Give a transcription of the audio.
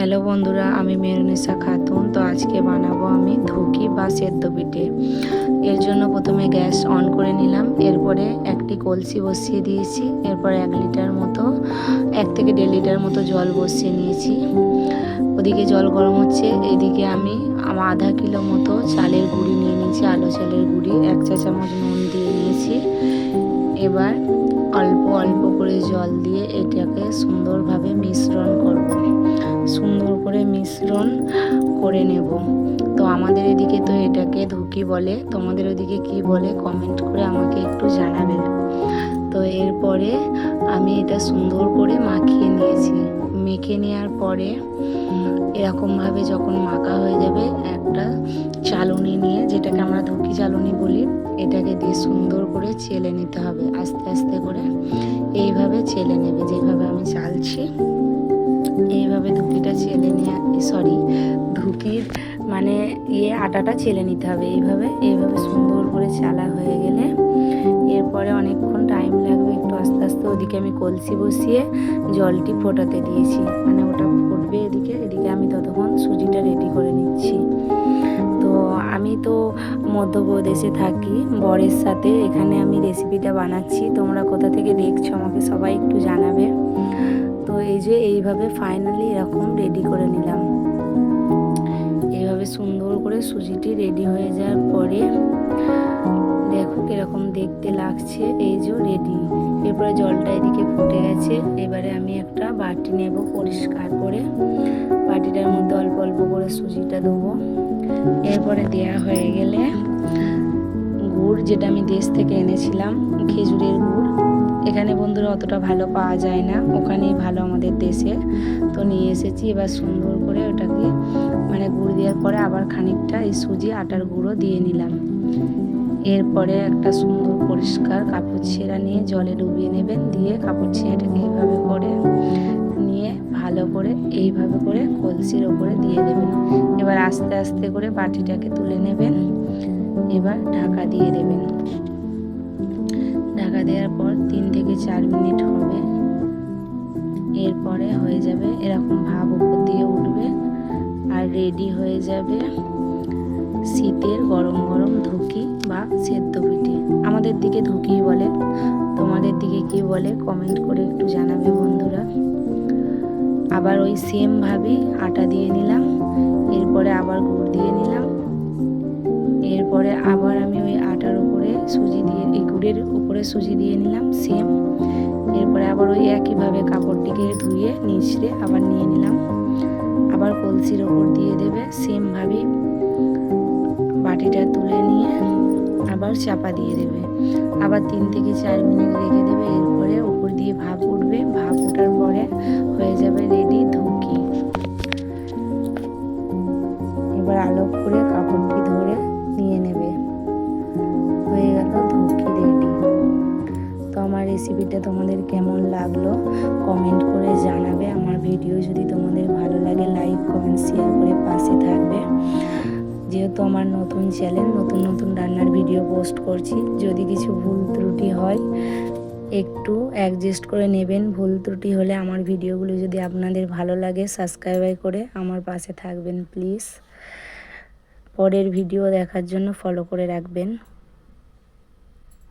Hello বন্ধুরা, আমি মেহরুনিসা খাতুন। তো আজকে বানাবো আমি ধুকি বা সেদ্ধ পিঠে। এর জন্য প্রথমে গ্যাস অন করে নিলাম, এরপরে একটি কলসি বসিয়ে দিয়েছি, এরপর 1 লিটার মতো 1 থেকে 1.5 লিটার মতো জল বসিয়ে নিয়েছি। ওদিকে জল গরম হচ্ছে, এদিকে আমি আমার আধা কিলো মতো চালের গুঁড়ি নিয়ে নিয়েছি, আলো চালের গুঁড়ি 1 চা চামচ নুন দিয়ে নিয়েছি। এবার অল্প অল্প করে জল দিয়ে এটাকে সুন্দরভাবে মিশ্রণ করব, সুন্দর করে মিশ্রণ করে নেব। তো আমাদের এদিকে তো এটাকে ধুকি বলে, তোমাদের ওদিকে কি বলে কমেন্ট করে আমাকে একটু জানাবে। তো এরপরে আমি এটা সুন্দর করে মাখিয়ে নিয়েছি। মেখে নেওয়ার পরে এরকমভাবে যখন মাখা হয়ে যাবে, একটা চালুনি নিয়ে, যেটাকে আমরা ধুকি চালুনি বলি, এটাকে দিয়ে সুন্দর করে চেলে নিতে হবে। আস্তে আস্তে করে এইভাবে চেলে নেবে, যেভাবে আমি চালছি এইভাবে ধুকিটা চেলে নিয়ে ধুকির মানে আটাটা চেলে নিতে হবে। এইভাবে সুন্দর করে চালা হয়ে গেলে এরপরে অনেকক্ষণ টাইম লাগবে, একটু আস্তে আস্তে। ওদিকে আমি কলসি বসিয়ে জলটি ফোটাতে দিয়েছি, মানে ওটা ফুটবে এদিকে আমি ততক্ষণ সুজিটা রেডি করে নিচ্ছি। তো আমি তো মধ্যপ্রদেশে থাকি বরের সাথে, এখানে আমি রেসিপিটা বানাচ্ছি। তোমরা কোথা থেকে দেখছো আমাকে সবাই একটু জানাবে। তো এইভাবে ফাইনালি এরকম রেডি করে নিলাম। এইভাবে সুন্দর করে সুজিটি রেডি হয়ে যাওয়ার পরে দেখো কিরকম দেখতে লাগছে। রেডি। এরপরে জলটা এদিকে ফুটে গেছে। এবারে আমি একটা বাটি নেব পরিষ্কার করে, বাটিটার মধ্যে অল্প অল্প করে সুজিটা দেবো। এরপরে দেয়া হয়ে গেলে গুড়, যেটা আমি দেশ থেকে এনেছিলাম, খেজুরের গুড়। এখানে বন্ধুরা অতটা ভালো পাওয়া যায় না, ওখানেই ভালো আমাদের দেশে। তো নিয়ে এসেছি। এবার সুন্দর করে ওটাকে মানে গুড় দেওয়ার পরে আবার খানিকটা এই সুজি আটার গুঁড়ো দিয়ে নিলাম। এরপরে একটা সুন্দর পরিষ্কার কাপড় ছেঁড়া নিয়ে জলে ডুবিয়ে নেবেন, দিয়ে কাপড় ছেঁড়াটাকে এইভাবে করে নিয়ে ভালো করে এইভাবে করে কলসির ওপরে দিয়ে দেবেন। এবার আস্তে আস্তে করে বাটিটাকে তুলে নেবেন। এবার ঢাকা দিয়ে দেবেন। ঢাকা দেওয়ার পর 3 থেকে 4 মিনিট হবে। এরপরে হয়ে যাবে এরকম ভাব উপর দিয়ে উঠবে, আর রেডি হয়ে যাবে শীতের গরম গরম ধুকি বা সেদ্ধ পিঠে। আমাদের দিকে ধুকি বলে, তোমাদের দিকে কি বলে কমেন্ট করে একটু জানাবে বন্ধুরা। আবার ওই সেম ভাবেই আটা দিয়ে নিলাম, এরপরে আবার গুড় দিয়ে নিলাম, এরপরে আবার আমি ওই আটার উপরে সুজি দিয়ে, এই গুড়ের উপরে সুজি দিয়ে নিলাম সেম। এরপরে আবার ওই একইভাবে কাপড়টিকে ধুয়ে নিচড়ে আবার নিয়ে নিলাম, আবার কলসির ওপর দিয়ে দেবে সেমভাবেই। বাটিটা তুলে নিয়ে আবার চাপা দিয়ে দেবে, আবার 3 থেকে 4 মিনিট রেখে দেবে। এরপরে উপর দিয়ে ভাপ উঠবে, ভাপ ওঠার পরে হয়ে যাবে রেডি ধুকি। এবার আলো করে কাপড়টি ধরে নিয়ে নেবে, হয়ে গেল ধুকি রেডি। তো আমার রেসিপিটা তোমাদের কেমন লাগলো কমেন্ট করে জানাবে। আমার ভিডিও যদি তোমাদের ভালো লাগে লাইক কমেন্ট শেয়ার করে পাশে থাকবে। যেহেতু আমার নতুন চ্যানেল, নতুন নতুন রান্নার ভিডিও পোস্ট করছি, যদি কিছু ভুল ত্রুটি হয় একটু অ্যাডজাস্ট করে নেবেন। ভুল ত্রুটি হলে আমার ভিডিওগুলো যদি আপনাদের ভালো লাগে সাবস্ক্রাইব করে আমার পাশে থাকবেন প্লিজ। পরের ভিডিও দেখার জন্য ফলো করে রাখবেন।